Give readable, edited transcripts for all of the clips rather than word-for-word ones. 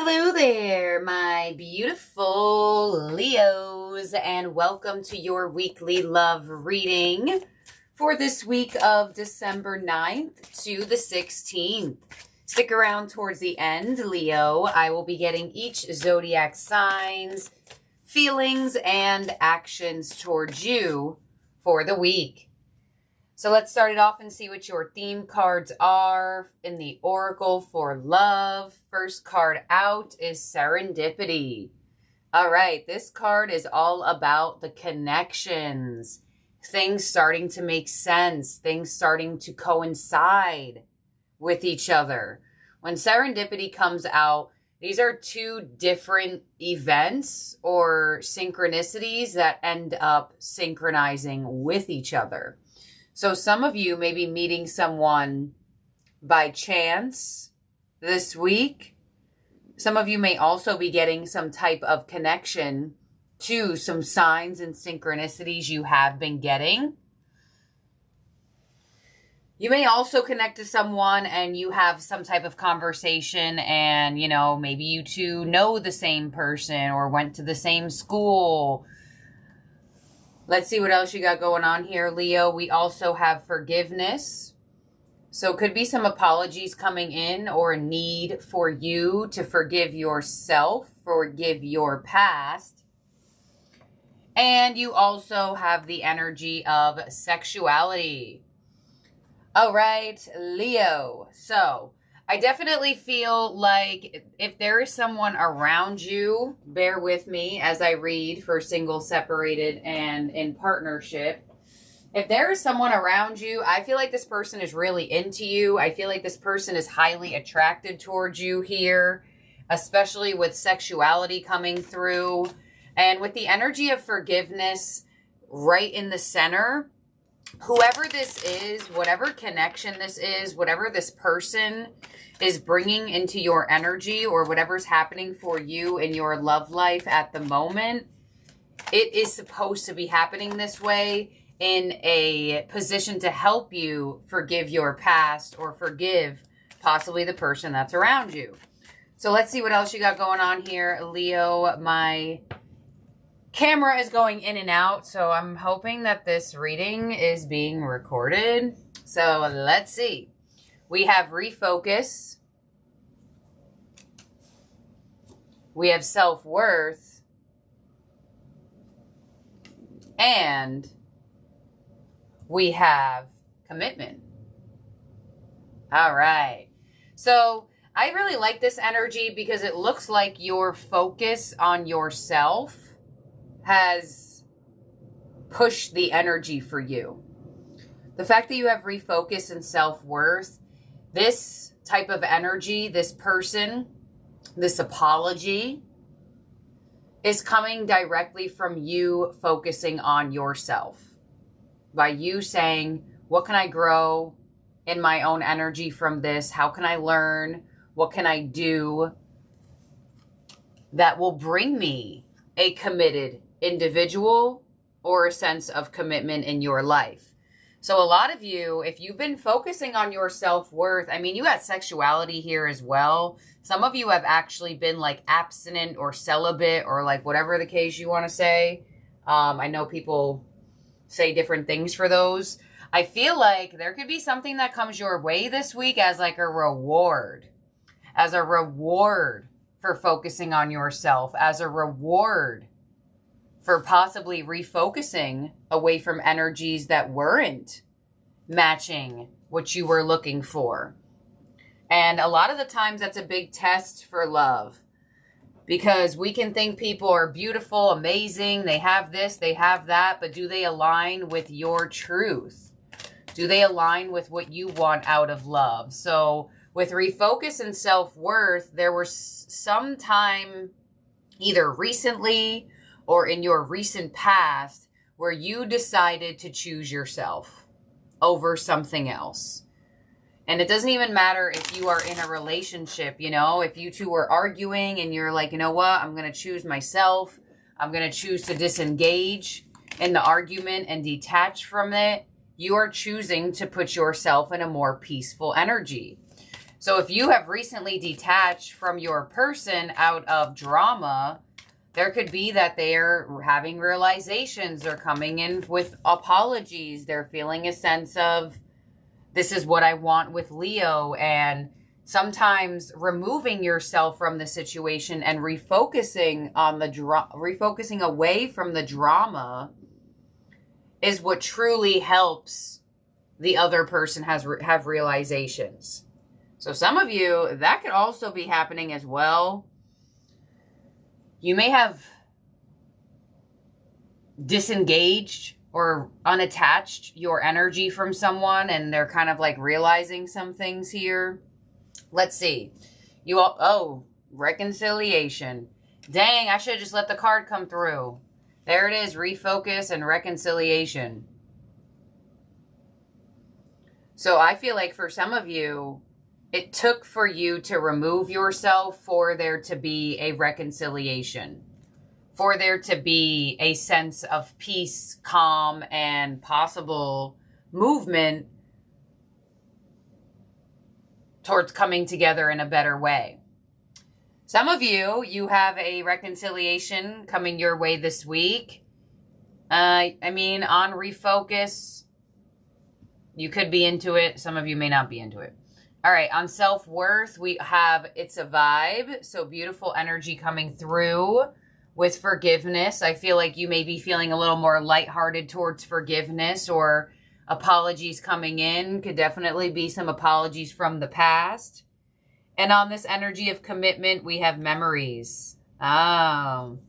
Hello there, my beautiful Leos, and welcome to your weekly love reading for this week of December 9th to the 16th. Stick around towards the end, Leo. I will be getting each zodiac signs, feelings, and actions towards you for the week. So let's start it off and see what your theme cards are in the Oracle for love. First card out is Serendipity. All right, this card is all about the connections, things starting to make sense, things starting to coincide with each other. When Serendipity comes out, these are two different events or synchronicities that end up synchronizing with each other. So some of you may be meeting someone by chance this week. Some of you may also be getting some type of connection to some signs and synchronicities you have been getting. You may also connect to someone and you have some type of conversation and, maybe you two know the same person or went to the same school. Let's see what else you got going on here, Leo. We also have forgiveness. So it could be some apologies coming in or a need for you to forgive yourself, forgive your past. And you also have the energy of sexuality. All right, Leo. So I definitely feel like if there is someone around you, bear with me as I read for single, separated, and in partnership. If there is someone around you, I feel like this person is really into you. I feel like this person is highly attracted towards you here, especially with sexuality coming through. And with the energy of forgiveness right in the center, whoever this is, whatever connection this is, whatever this person is bringing into your energy or whatever's happening for you in your love life at the moment, it is supposed to be happening this way in a position to help you forgive your past or forgive possibly the person that's around you. So let's see what else you got going on here, Leo. My camera is going in and out, so I'm hoping that this reading is being recorded. So let's see. We have refocus. We have self-worth. And we have commitment. All right. So I really like this energy because it looks like your focus on yourself has pushed the energy for you. The fact that you have refocus and self-worth, this type of energy, this person, this apology is coming directly from you focusing on yourself. By you saying, what can I grow in my own energy from this? How can I learn? What can I do that will bring me a committed individual or a sense of commitment in your life? So a lot of you, if you've been focusing on your self-worth, you got sexuality here as well. Some of you have actually been like abstinent or celibate or like whatever the case you want to say. I know people say different things for those. I feel like there could be something that comes your way this week as like a reward. As a reward for focusing on yourself. As a reward for possibly refocusing away from energies that weren't matching what you were looking for. And a lot of the times that's a big test for love, because we can think people are beautiful, amazing, they have this, they have that, but do they align with your truth? Do they align with what you want out of love? So with refocus and self-worth, there was some time either recently or in your recent past where you decided to choose yourself over something else. And it doesn't even matter if you are in a relationship, if you two are arguing and you're like, you know what, I'm going to choose myself. I'm going to choose to disengage in the argument and detach from it. You are choosing to put yourself in a more peaceful energy. So if you have recently detached from your person out of drama, there could be that they're having realizations. They're coming in with apologies. They're feeling a sense of, this is what I want with Leo. And sometimes removing yourself from the situation and refocusing on the refocusing away from the drama is what truly helps the other person have realizations. So some of you, that could also be happening as well. You may have disengaged or unattached your energy from someone, and they're kind of like realizing some things here. Let's see. You all, oh, reconciliation. Dang, I should have just let the card come through. There it is, refocus and reconciliation. So I feel like for some of you, it took for you to remove yourself for there to be a reconciliation, for there to be a sense of peace, calm, and possible movement towards coming together in a better way. Some of you, you have a reconciliation coming your way this week. On refocus, you could be into it. Some of you may not be into it. All right, on self-worth, we have It's a Vibe. So beautiful energy coming through with forgiveness. I feel like you may be feeling a little more lighthearted towards forgiveness, or apologies coming in. Could definitely be some apologies from the past. And on this energy of commitment, we have memories. Oh,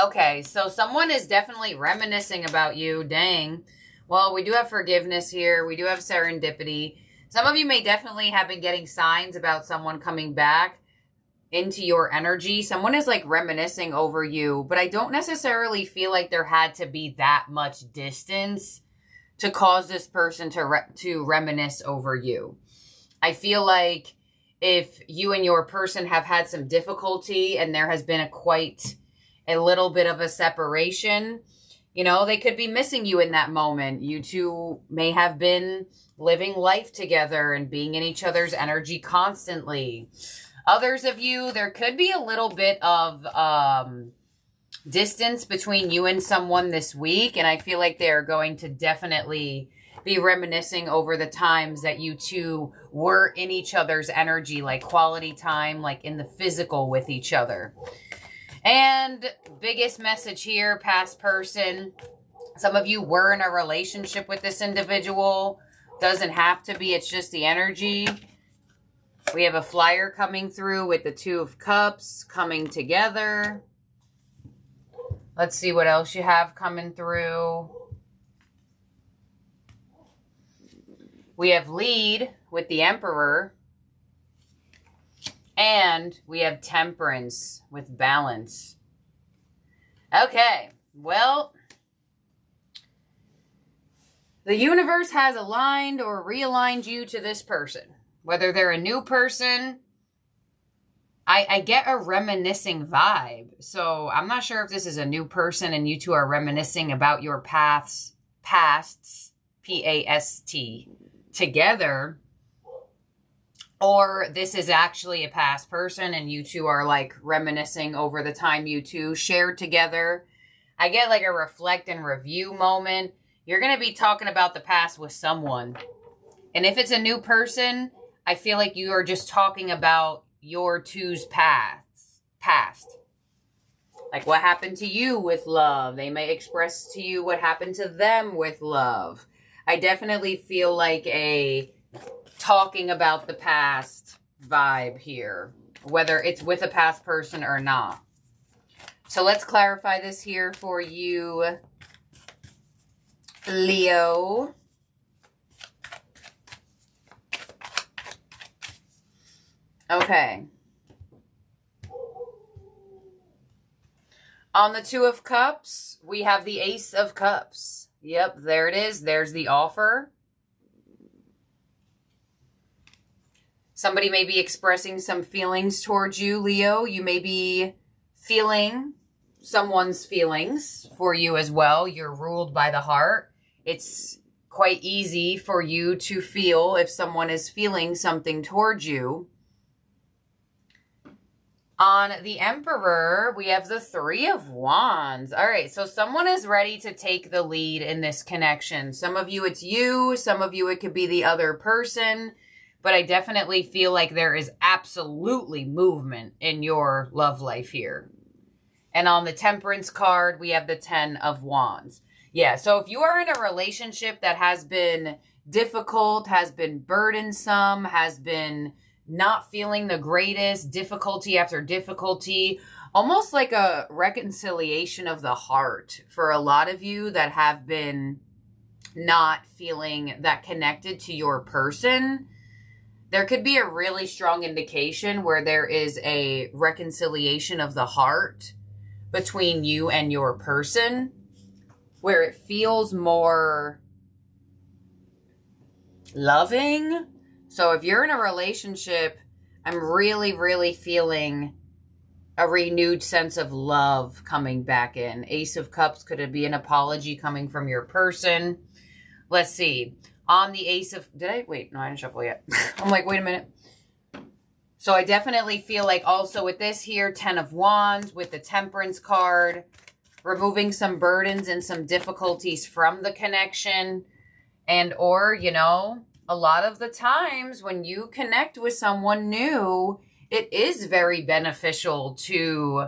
okay. So someone is definitely reminiscing about you. Dang. Well, we do have forgiveness here. We do have serendipity. Some of you may definitely have been getting signs about someone coming back into your energy. Someone is like reminiscing over you, but I don't necessarily feel like there had to be that much distance to cause this person to reminisce over you. I feel like if you and your person have had some difficulty and there has been quite a little bit of a separation, you know, they could be missing you in that moment. You two may have been living life together and being in each other's energy constantly. Others of you, there could be a little bit of distance between you and someone this week, and I feel like they're going to definitely be reminiscing over the times that you two were in each other's energy, like quality time, like in the physical with each other. And biggest message here, past person. Some of you were in a relationship with this individual. Doesn't have to be, it's just the energy. We have a flyer coming through with the Two of Cups coming together. Let's see what else you have coming through. We have lead with the Emperor. And we have Temperance with balance. Okay, well, the universe has aligned or realigned you to this person. Whether they're a new person, I get a reminiscing vibe. So I'm not sure if this is a new person and you two are reminiscing about your pasts, P-A-S-T, together. Or this is actually a past person and you two are like reminiscing over the time you two shared together. I get like a reflect and review moment. You're going to be talking about the past with someone. And if it's a new person, I feel like you are just talking about your two's past. Like what happened to you with love. They may express to you what happened to them with love. I definitely feel like a talking about the past vibe here, whether it's with a past person or not. So let's clarify this here for you, Leo. Okay. On the Two of Cups, we have the Ace of Cups. Yep, there it is. There's the offer. Somebody may be expressing some feelings towards you, Leo. You may be feeling someone's feelings for you as well. You're ruled by the heart. It's quite easy for you to feel if someone is feeling something towards you. On the Emperor, we have the Three of Wands. All right, so someone is ready to take the lead in this connection. Some of you, it's you. Some of you, it could be the other person. But I definitely feel like there is absolutely movement in your love life here. And on the Temperance card, we have the Ten of Wands. Yeah, so if you are in a relationship that has been difficult, has been burdensome, has been not feeling the greatest, difficulty after difficulty, almost like a reconciliation of the heart for a lot of you that have been not feeling that connected to your person. There could be a really strong indication where there is a reconciliation of the heart between you and your person, where it feels more loving. So if you're in a relationship, I'm really, really feeling a renewed sense of love coming back in. Ace of Cups, could it be an apology coming from your person? Let's see. On the Ace of... Wait, no, I didn't shuffle yet. I'm like, wait a minute. So I definitely feel like also with this here, Ten of Wands, with the Temperance card, removing some burdens and some difficulties from the connection. And or, you know, a lot of the times when you connect with someone new, it is very beneficial to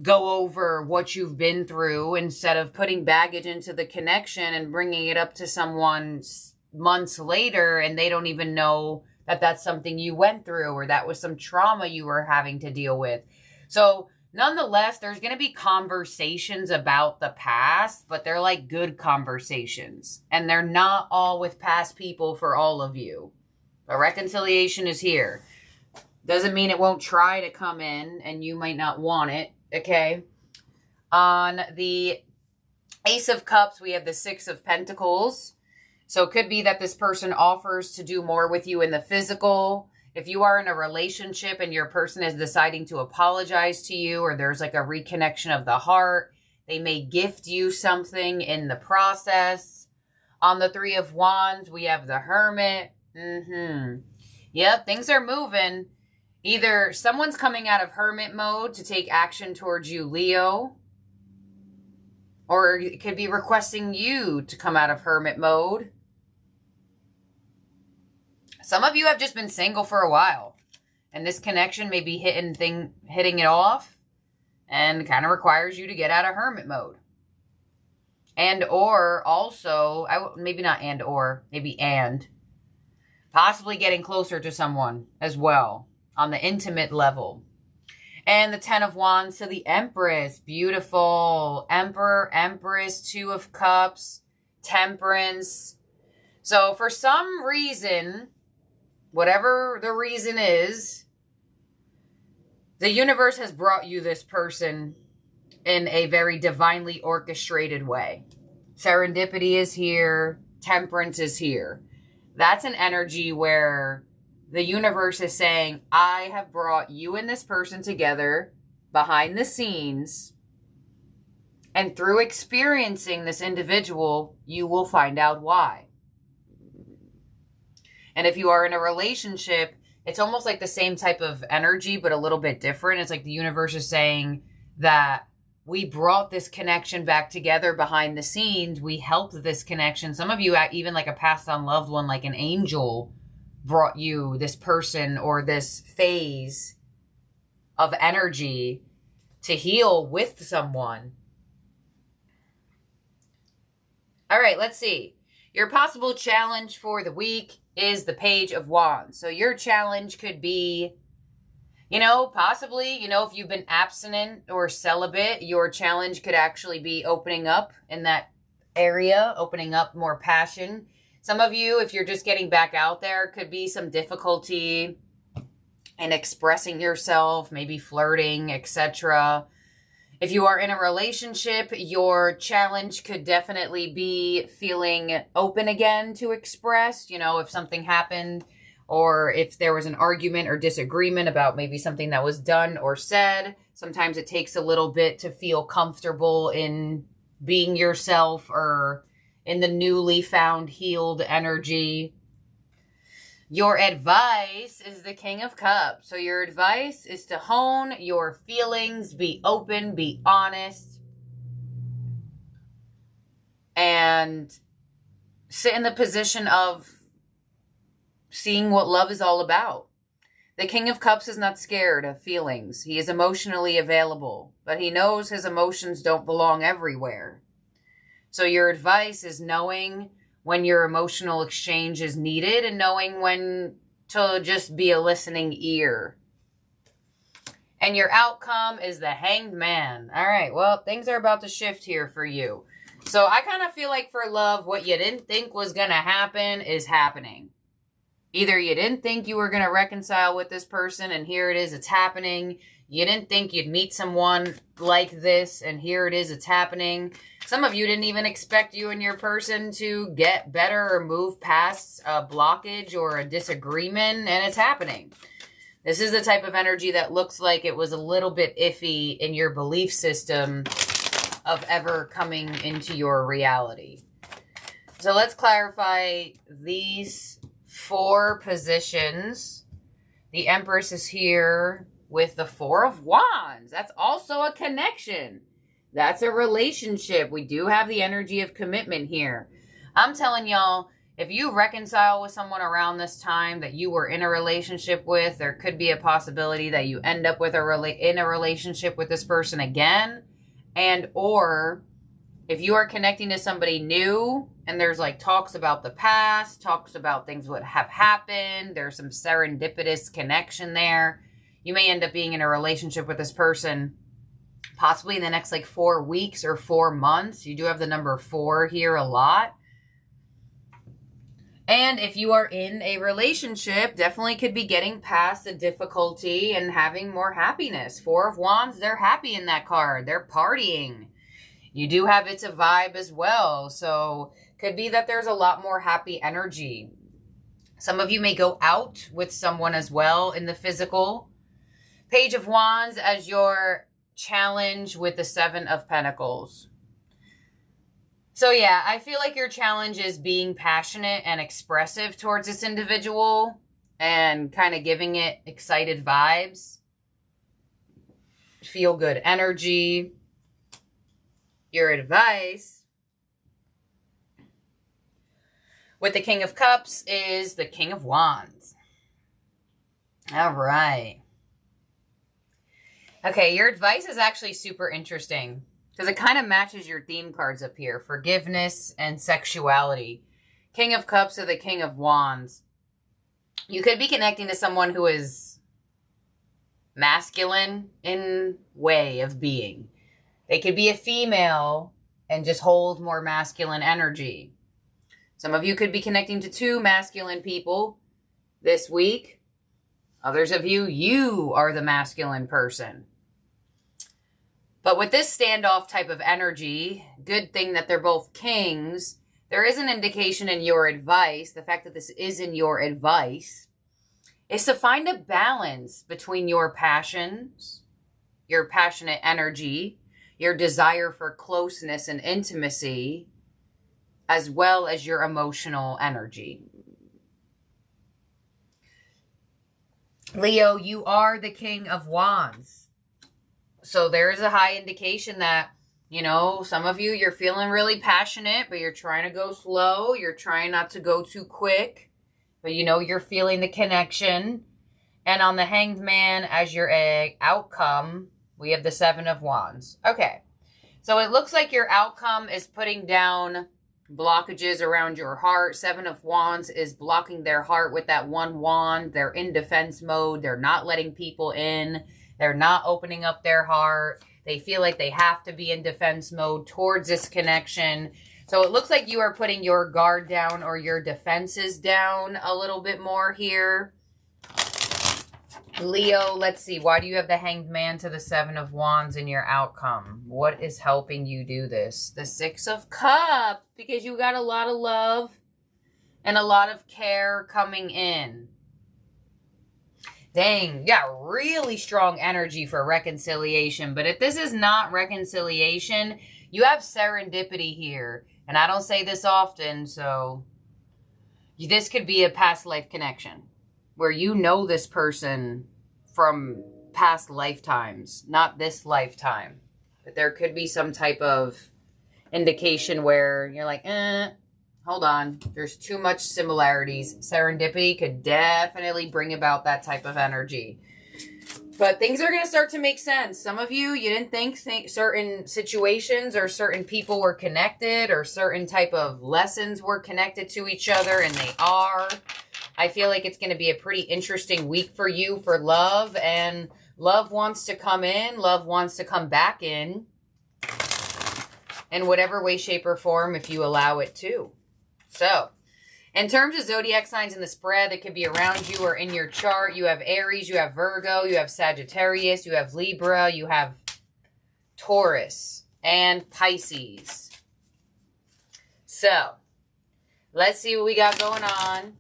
go over what you've been through instead of putting baggage into the connection and bringing it up to someone months later and they don't even know that that's something you went through or that was some trauma you were having to deal with. So nonetheless, there's going to be conversations about the past, but they're like good conversations. And they're not all with past people for all of you. But reconciliation is here. Doesn't mean it won't try to come in and you might not want it, okay? On the Ace of Cups, we have the Six of Pentacles. So it could be that this person offers to do more with you in the physical. If you are in a relationship and your person is deciding to apologize to you or there's like a reconnection of the heart, they may gift you something in the process. On the Three of Wands, we have the Hermit. Yep, things are moving. Either someone's coming out of hermit mode to take action towards you, Leo, or it could be requesting you to come out of hermit mode. Some of you have just been single for a while, and this connection may be hitting it off and kind of requires you to get out of hermit mode. And or also, maybe not and or, maybe and, possibly getting closer to someone as well on the intimate level. And the Ten of Wands to the Empress. Beautiful. Emperor, Empress, Two of Cups, Temperance. So for some reason, whatever the reason is, the universe has brought you this person in a very divinely orchestrated way. Serendipity is here. Temperance is here. That's an energy where the universe is saying, I have brought you and this person together behind the scenes. And through experiencing this individual, you will find out why. And if you are in a relationship, it's almost like the same type of energy, but a little bit different. It's like the universe is saying that we brought this connection back together behind the scenes. We helped this connection. Some of you, even like a passed on loved one, like an angel, brought you this person or this phase of energy to heal with someone. All right, let's see. Your possible challenge for the week is the Page of Wands. So your challenge could be, possibly, if you've been abstinent or celibate, your challenge could actually be opening up in that area, opening up more passion. Some of you, if you're just getting back out there, could be some difficulty in expressing yourself, maybe flirting, etc. If you are in a relationship, your challenge could definitely be feeling open again to express, if something happened or if there was an argument or disagreement about maybe something that was done or said. Sometimes it takes a little bit to feel comfortable in being yourself or in the newly found healed energy. Your advice is the King of Cups. So your advice is to hone your feelings, be open, be honest, and sit in the position of seeing what love is all about. The King of Cups is not scared of feelings. He is emotionally available, but he knows his emotions don't belong everywhere. So your advice is knowing when your emotional exchange is needed and knowing when to just be a listening ear. And your outcome is the Hanged Man. All right, well, things are about to shift here for you. So I kind of feel like for love, what you didn't think was going to happen is happening. Either you didn't think you were going to reconcile with this person, and here it is, it's happening. You didn't think you'd meet someone like this, and here it is, it's happening. Some of you didn't even expect you and your person to get better or move past a blockage or a disagreement, and it's happening. This is the type of energy that looks like it was a little bit iffy in your belief system of ever coming into your reality. So let's clarify these 4 positions. The Empress is here with the 4 of Wands. That's also a connection. That's a relationship. We do have the energy of commitment here. I'm telling y'all, if you reconcile with someone around this time that you were in a relationship with, there could be a possibility that you end up with in a relationship with this person again. And or if you are connecting to somebody new and there's like talks about the past, talks about things that have happened, there's some serendipitous connection there. You may end up being in a relationship with this person possibly in the next like 4 weeks or 4 months. You do have the number 4 here a lot. And if you are in a relationship, definitely could be getting past the difficulty and having more happiness. 4 of Wands, they're happy in that card. They're partying. You do have It's a Vibe as well. So could be that there's a lot more happy energy. Some of you may go out with someone as well in the physical. Page of Wands as your challenge with the 7 of Pentacles. So yeah, I feel like your challenge is being passionate and expressive towards this individual and kind of giving it excited vibes. Feel good energy. Your advice with the King of Cups is the King of Wands. All right. Okay, your advice is actually super interesting because it kind of matches your theme cards up here. Forgiveness and sexuality. King of Cups or the King of Wands. You could be connecting to someone who is masculine in way of being. They could be a female and just hold more masculine energy. Some of you could be connecting to 2 masculine people this week. Others of you, you are the masculine person. But with this standoff type of energy, good thing that they're both kings, there is an indication in your advice, the fact that this is in your advice, is to find a balance between your passions, your passionate energy, your desire for closeness and intimacy, as well as your emotional energy. Leo, you are the King of Wands. So there is a high indication that, you know, some of you, you're feeling really passionate, but you're trying to go slow. You're trying not to go too quick, but you know, you're feeling the connection. And on the Hanged Man as your outcome, we have the 7 of Wands. Okay. So it looks like your outcome is putting down blockages around your heart. 7 of Wands is blocking their heart with that 1 wand. They're in defense mode. They're not letting people in. They're not opening up their heart. They feel like they have to be in defense mode towards this connection. So it looks like you are putting your guard down or your defenses down a little bit more here. Leo, let's see. Why do you have the Hanged Man to the 7 of Wands in your outcome? What is helping you do this? The 6 of Cups, because you got a lot of love and a lot of care coming in. Dang, you got really strong energy for reconciliation. But if this is not reconciliation, you have serendipity here. And I don't say this often, so this could be a past life connection where you know this person from past lifetimes, not this lifetime. But there could be some type of indication where you're like, hold on. There's too much similarities. Serendipity could definitely bring about that type of energy. But things are going to start to make sense. Some of you didn't think certain situations or certain people were connected or certain type of lessons were connected to each other, and they are. I feel like it's going to be a pretty interesting week for you for love, and love wants to come in. Love wants to come back in whatever way, shape, or form if you allow it to. So, in terms of zodiac signs in the spread that could be around you or in your chart, you have Aries, you have Virgo, you have Sagittarius, you have Libra, you have Taurus, and Pisces. So, let's see what we got going on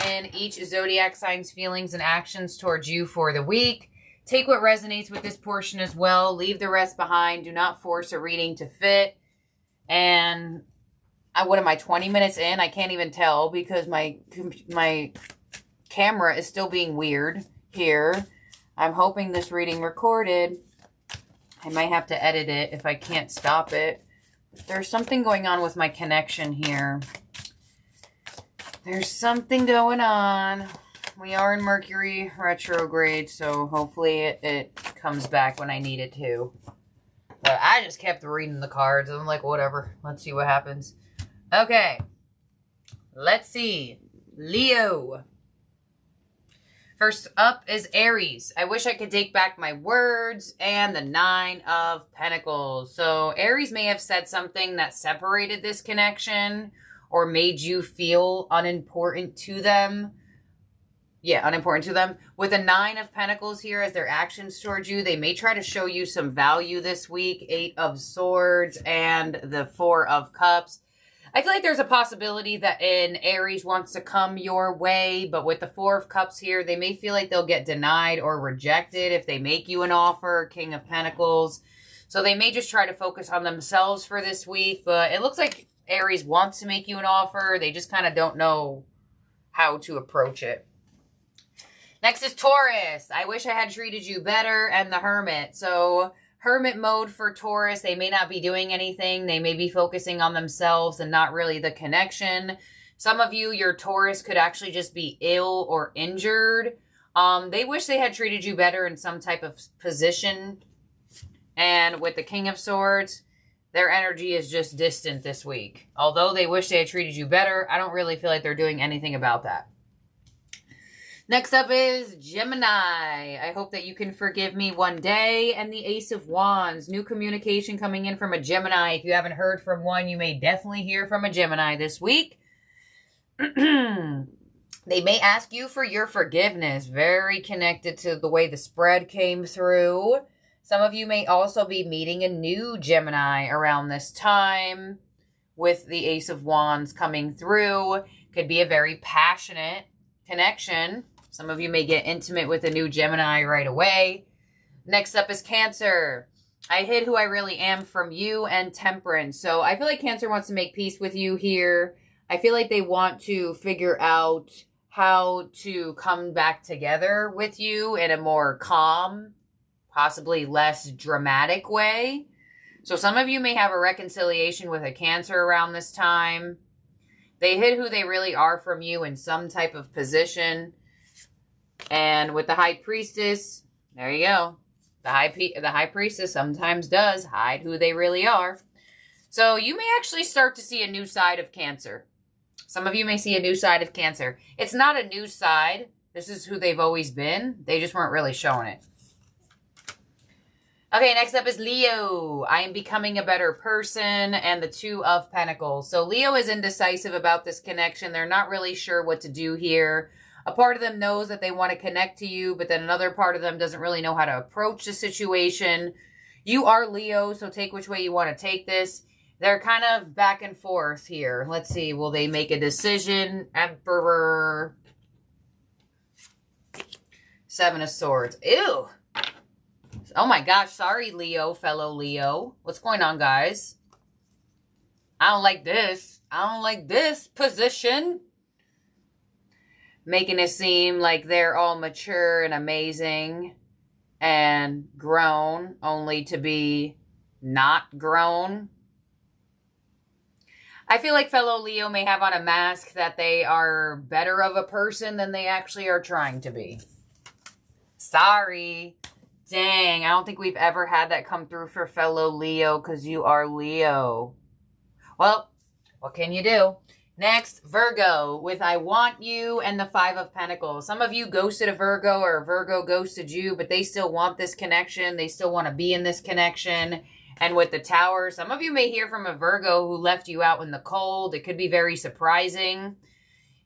in each zodiac sign's feelings and actions towards you for the week. Take what resonates with this portion as well. Leave the rest behind. Do not force a reading to fit. And what am I, 20 minutes in? I can't even tell because my camera is still being weird here. I'm hoping this reading recorded. I might have to edit it if I can't stop it. There's something going on with my connection here. There's something going on. We are in Mercury retrograde, so hopefully it comes back when I need it to. But I just kept reading the cards. I'm like, whatever. Let's see what happens. Okay. Let's see. Leo. First up is Aries. I wish I could take back my words. And the 9 of Pentacles. So Aries may have said something that separated this connection or made you feel unimportant to them. Yeah, unimportant to them. With the 9 of Pentacles here as their actions towards you, they may try to show you some value this week. 8 of Swords and the 4 of Cups. I feel like there's a possibility that an Aries wants to come your way, but with the 4 of Cups here, they may feel like they'll get denied or rejected if they make you an offer. King of Pentacles. So they may just try to focus on themselves for this week, but it looks like Aries wants to make you an offer. They just kind of don't know how to approach it. Next is Taurus. I wish I had treated you better, and the Hermit. So Hermit mode for Taurus. They may not be doing anything. They may be focusing on themselves and not really the connection. Some of you, your Taurus could actually just be ill or injured. They wish they had treated you better in some type of position. And with the King of Swords, their energy is just distant this week. Although they wish they had treated you better, I don't really feel like they're doing anything about that. Next up is Gemini. I hope that you can forgive me one day. And the Ace of Wands. New communication coming in from a Gemini. If you haven't heard from one, you may definitely hear from a Gemini this week. They may ask you for your forgiveness. Very connected to the way the spread came through. Some of you may also be meeting a new Gemini around this time with the Ace of Wands coming through. Could be a very passionate connection. Some of you may get intimate with a new Gemini right away. Next up is Cancer. I hid who I really am from you, and Temperance. So I feel like Cancer wants to make peace with you here. I feel like they want to figure out how to come back together with you in a more calm, possibly less dramatic way. So some of you may have a reconciliation with a Cancer around this time. They hid who they really are from you in some type of position. And with the High Priestess, there you go. The High Priestess sometimes does hide who they really are. So you may actually start to see a new side of Cancer. Some of you may see a new side of Cancer. It's not a new side. This is who they've always been. They just weren't really showing it. Okay, next up is Leo. I am becoming a better person, and the 2 of Pentacles. So Leo is indecisive about this connection. They're not really sure what to do here. A part of them knows that they want to connect to you, but then another part of them doesn't really know how to approach the situation. You are Leo, so take which way you want to take this. They're kind of back and forth here. Let's see, will they make a decision? Emperor. 7 of Swords. Ew. Oh my gosh, sorry, Leo, fellow Leo. What's going on, guys? I don't like this. I don't like this position. Making it seem like they're all mature and amazing and grown, only to be not grown. I feel like fellow Leo may have on a mask that they are better of a person than they actually are trying to be. Sorry. Dang, I don't think we've ever had that come through for fellow Leo because you are Leo. Well, what can you do? Next, Virgo with I Want You and the Five of Pentacles. Some of you ghosted a Virgo or a Virgo ghosted you, but they still want this connection. They still want to be in this connection. And with the Tower, some of you may hear from a Virgo who left you out in the cold. It could be very surprising.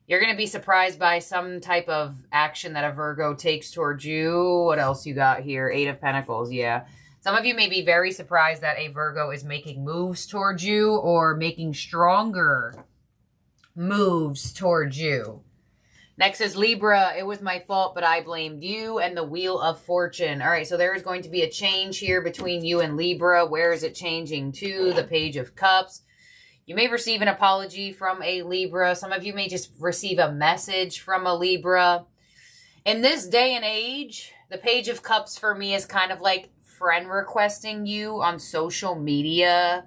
You're going to be surprised by some type of action that a Virgo takes towards you. What else you got here? Eight of Pentacles, yeah. Some of you may be very surprised that a Virgo is making moves towards you or making stronger moves towards you. Next is Libra. It was my fault, but I blamed you, and the Wheel of Fortune. All right, so there is going to be a change here between you and Libra. Where is it changing to? The Page of Cups. You may receive an apology from a Libra. Some of you may just receive a message from a Libra. In this day and age, the Page of Cups for me is kind of like friend requesting you on social media,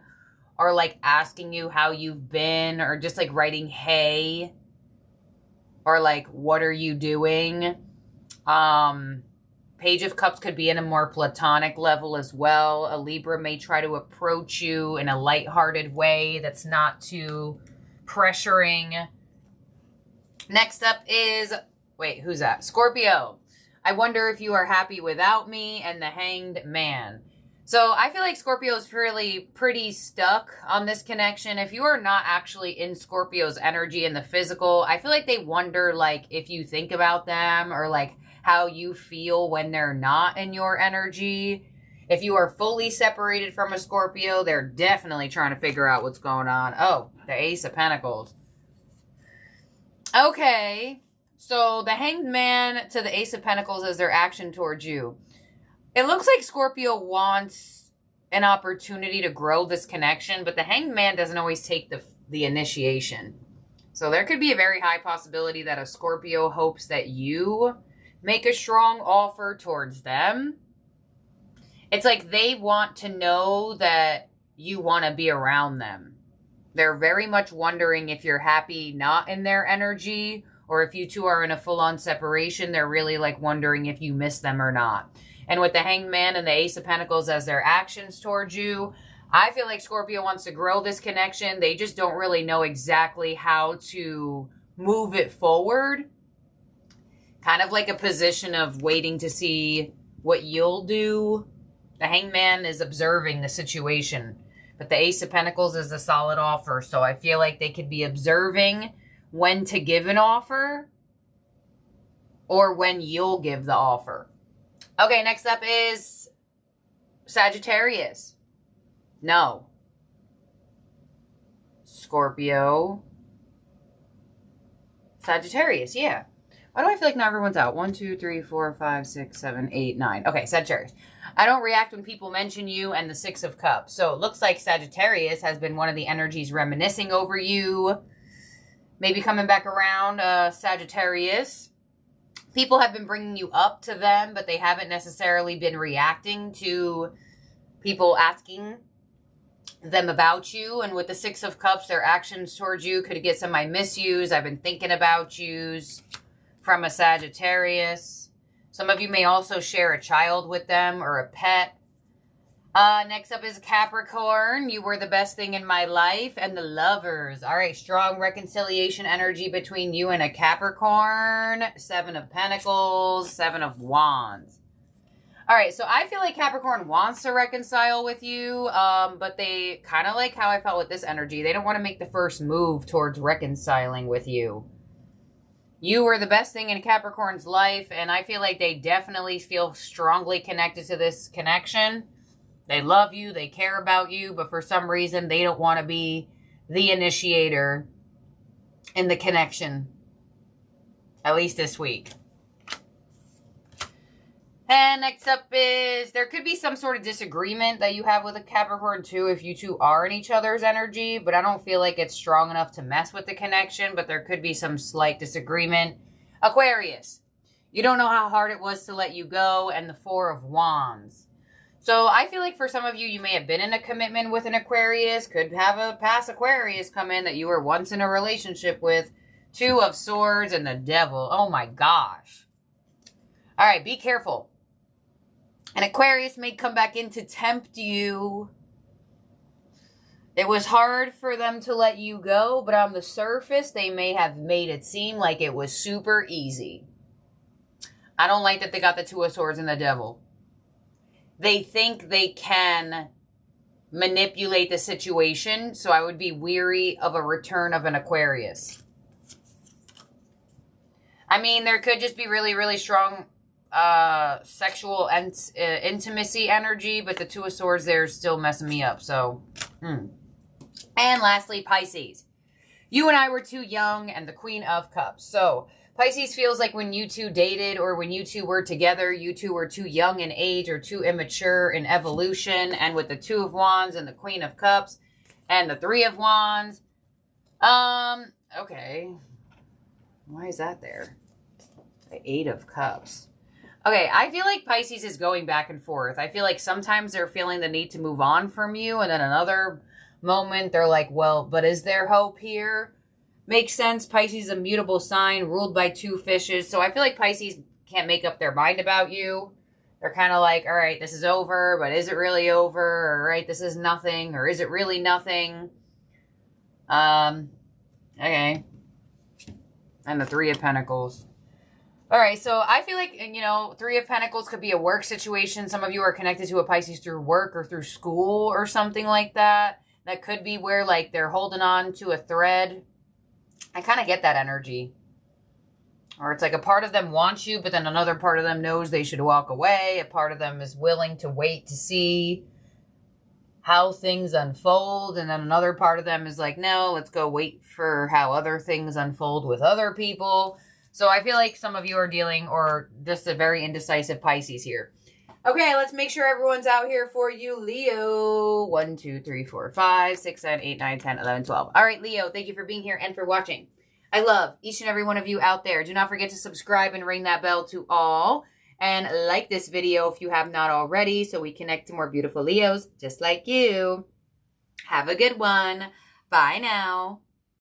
or like asking you how you've been, or just like writing, hey, or like, what are you doing? Page of Cups could be in a more platonic level as well. A Libra may try to approach you in a lighthearted way that's not too pressuring. Next up is, wait, who's that? Scorpio. I wonder if you are happy without me, and the Hanged Man. So I feel like Scorpio is really pretty stuck on this connection. If you are not actually in Scorpio's energy in the physical, I feel like they wonder like if you think about them, or like how you feel when they're not in your energy. If you are fully separated from a Scorpio, they're definitely trying to figure out what's going on. Oh, the Ace of Pentacles. Okay, so the Hanged Man to the Ace of Pentacles is their action towards you. It looks like Scorpio wants an opportunity to grow this connection, but the Hanged Man doesn't always take the initiation. So there could be a very high possibility that a Scorpio hopes that you make a strong offer towards them. It's like they want to know that you want to be around them. They're very much wondering if you're happy not in their energy, or if you two are in a full-on separation. They're really like wondering if you miss them or not. And with the Hanged Man and the Ace of Pentacles as their actions towards you, I feel like Scorpio wants to grow this connection. They just don't really know exactly how to move it forward. Kind of like a position of waiting to see what you'll do. The Hanged Man is observing the situation, but the Ace of Pentacles is a solid offer. So I feel like they could be observing when to give an offer, or when you'll give the offer. Okay, next up is Sagittarius. No. Scorpio. Sagittarius, yeah. Why do I feel like not everyone's out? 1, 2, 3, 4, 5, 6, 7, 8, 9. Okay, Sagittarius. I don't react when people mention you, and the Six of Cups. So it looks like Sagittarius has been one of the energies reminiscing over you. Maybe coming back around, Sagittarius. People have been bringing you up to them, but they haven't necessarily been reacting to people asking them about you. And with the Six of Cups, their actions towards you could get some I miss yous, I've been thinking about yous from a Sagittarius. Some of you may also share a child with them or a pet. Next up is Capricorn. You were the best thing in my life. And the Lovers. All right, strong reconciliation energy between you and a Capricorn. 7 of Pentacles, 7 of Wands. All right, so I feel like Capricorn wants to reconcile with you, but they kind of like how I felt with this energy. They don't want to make the first move towards reconciling with you. You were the best thing in Capricorn's life, and I feel like they definitely feel strongly connected to this connection. They love you, they care about you, but for some reason, they don't want to be the initiator in the connection, at least this week. And next up is, there could be some sort of disagreement that you have with a Capricorn too, if you two are in each other's energy, but I don't feel like it's strong enough to mess with the connection, but there could be some slight disagreement. Aquarius, you don't know how hard it was to let you go, and the Four of Wands. So I feel like for some of you, you may have been in a commitment with an Aquarius, could have a past Aquarius come in that you were once in a relationship with. Two of Swords and the Devil. Oh my gosh. All right, be careful. An Aquarius may come back in to tempt you. It was hard for them to let you go, but on the surface, they may have made it seem like it was super easy. I don't like that they got the Two of Swords and the Devil. They think they can manipulate the situation, so I would be weary of a return of an Aquarius. I mean, there could just be really, really strong sexual and intimacy energy, but the Two of Swords there is still messing me up. So, And lastly, Pisces. You and I were too young, and the Queen of Cups. So, Pisces feels like when you two dated or when you two were together, you two were too young in age or too immature in evolution. And with the Two of Wands and the Queen of Cups and the Three of Wands, okay. Why is that there? The Eight of Cups. Okay, I feel like Pisces is going back and forth. I feel like sometimes they're feeling the need to move on from you, and then another moment they're like, well, but is there hope here? Makes sense. Pisces is a mutable sign ruled by two fishes. So I feel like Pisces can't make up their mind about you. They're kind of like, all right, this is over, but is it really over? All right, this is nothing, or is it really nothing? Okay. And the Three of Pentacles. All right, so I feel like, you know, Three of Pentacles could be a work situation. Some of you are connected to a Pisces through work or through school or something like that. That could be where, like, they're holding on to a thread. I kind of get that energy. Or it's like a part of them wants you, but then another part of them knows they should walk away. A part of them is willing to wait to see how things unfold. And then another part of them is like, no, let's go wait for how other things unfold with other people. So I feel like some of you are dealing, or just a very indecisive Pisces here. Okay, let's make sure everyone's out here for you. Leo, 1, 2, 3, 4, 5, 6, 7, 8, 9, 10, 11, 12. All right, Leo, thank you for being here and for watching. I love each and every one of you out there. Do not forget to subscribe and ring that bell to all. And like this video if you have not already, so we connect to more beautiful Leos just like you. Have a good one. Bye now.